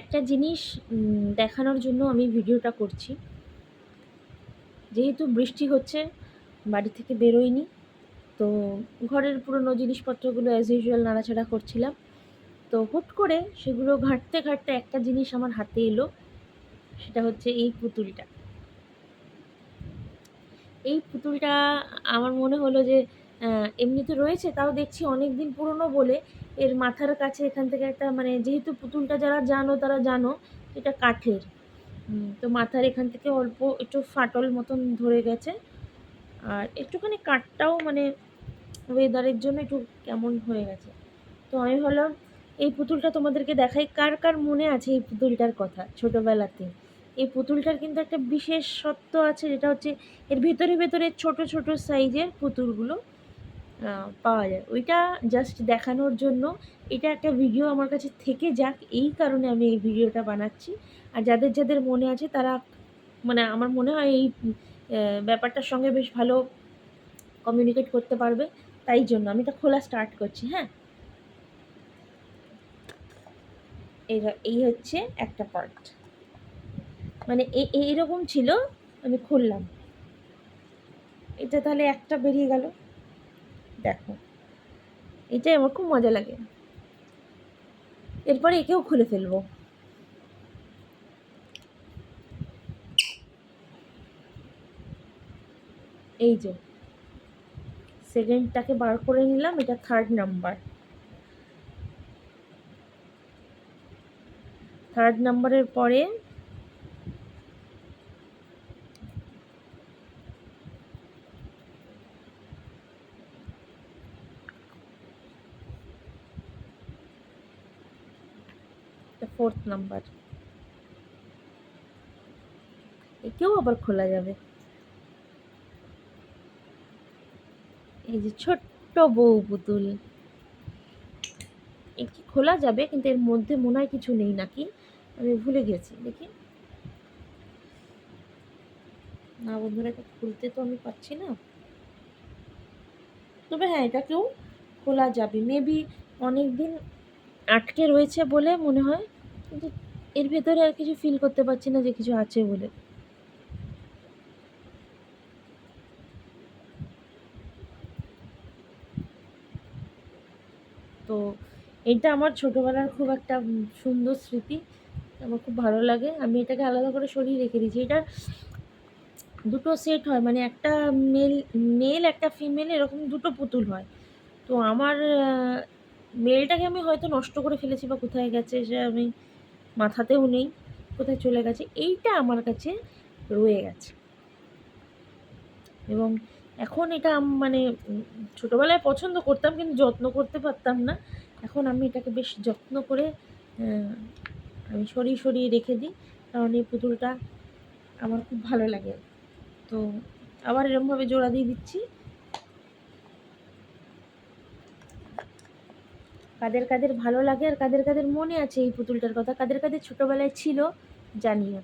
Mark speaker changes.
Speaker 1: একটা জিনিস দেখানোর জন্য আমি ভিডিওটা করছি। যেহেতু বৃষ্টি হচ্ছে, বাড়ি থেকে বেরোইনি, তো ঘরের পুরনো জিনিসপত্রগুলো অ্যাজ ইউজুয়াল নাড়াচাড়া করছিলাম। তো হুট করে সেগুলো ঘাঁটতে ঘাঁটতে একটা জিনিস আমার হাতে এলো, সেটা হচ্ছে এই পুতুলটা। এই পুতুলটা আমার মনে হলো যে এমনি তো রয়েছে, তাও দেখছি অনেক দিন পুরনো বলে এর মাথার কাছে এখান থেকে একটা, মানে যেহেতু পুতুলটা যারা জানো তারা জানো এটা কাঠের, তো মাথার এখান থেকে অল্প একটু ফাটল মতন ধরে গেছে। আর একটুখানি কাঠটাও মানে ওয়েদারের জন্য একটু কেমন হয়ে গেছে। তো আমি ভাবলাম এই পুতুলটা তোমাদেরকে দেখাই। কার কার মনে আছে এই পুতুলটার কথা ছোটোবেলাতে? এই পুতুলটার কিন্তু একটা বিশেষত্ব আছে, যেটা হচ্ছে এর ভেতরে ভেতরে ছোট ছোট সাইজের পুতুলগুলো পাওয়া যায়। ওইটা জাস্ট দেখানোর জন্য এটা একটা ভিডিও আমার কাছে থেকে যাক, এই কারণে আমি এই ভিডিওটা বানাচ্ছি। আর যাদের যাদের মনে আছে তারা, মানে আমার মনে হয় এই ব্যাপারটার সঙ্গে বেশ ভালো কমিউনিকেট করতে পারবে, তাই জন্য আমি এটা খোলা স্টার্ট করছি। হ্যাঁ, এই হচ্ছে একটা পার্ট, মানে এইরকম ছিল। আমি খুললাম এটা, তাহলে একটা বেরিয়ে গেল। দেখো, এটাই আমার খুব মজা লাগে। এরপরে একেও খুলে ফেলবো। এই যে সেকেন্ডটাকে বার করে নিলাম, এটা থার্ড নাম্বার। থার্ড নাম্বারের পরে ফোর্থ নাম্বার। একেও আবার খোলা যাবে। এই যে ছোট্ট বউ পুতুল, একে খোলা যাবে, কিন্তু এর মধ্যে মনে হয় কিছু নেই নাকি, আমি ভুলে গেছি। দেখি না বন্ধুরা, এটা খুলতে তো আমি পাচ্ছি না। তবে হ্যাঁ, এটাকেও খোলা যাবে। মেবি অনেক দিন আটকে রয়েছে বলে মনে হয়, কিন্তু এর ভেতরে আর কিছু ফিল করতে পারছি না যে কিছু আছে বলে। তো এটা আমার ছোটোবেলার খুব একটা সুন্দর স্মৃতি, আমার খুব ভালো লাগে। আমি এটাকে আলাদা করে সরিয়ে রেখে দিয়েছি। এটা দুটো সেট হয়, মানে একটা মেল মেল একটা ফিমেল, এরকম দুটো পুতুল হয়। তো আমার মেলটাকে আমি হয়তো নষ্ট করে ফেলেছি বা কোথায় গেছে সে আমি মাথাতেও নেই, কোথায় চলে গেছে। এইটা আমার কাছে রয়ে গেছে, এবং এখন এটা মানে ছোটোবেলায় পছন্দ করতাম কিন্তু যত্ন করতে পারতাম না। এখন আমি এটাকে বেশ যত্ন করে আমি সরিয়ে সরিয়ে রেখে দিই, কারণ এই পুতুলটা আমার খুব ভালো লাগে। তো আবার এরকমভাবে জোড়া দিয়ে দিচ্ছি। কাদের কাদের ভালো লাগে আর কাদের কাদের মনে আছে এই পুতুলটার কথা, কাদের কাদের ছোটোবেলায় ছিল জানিও।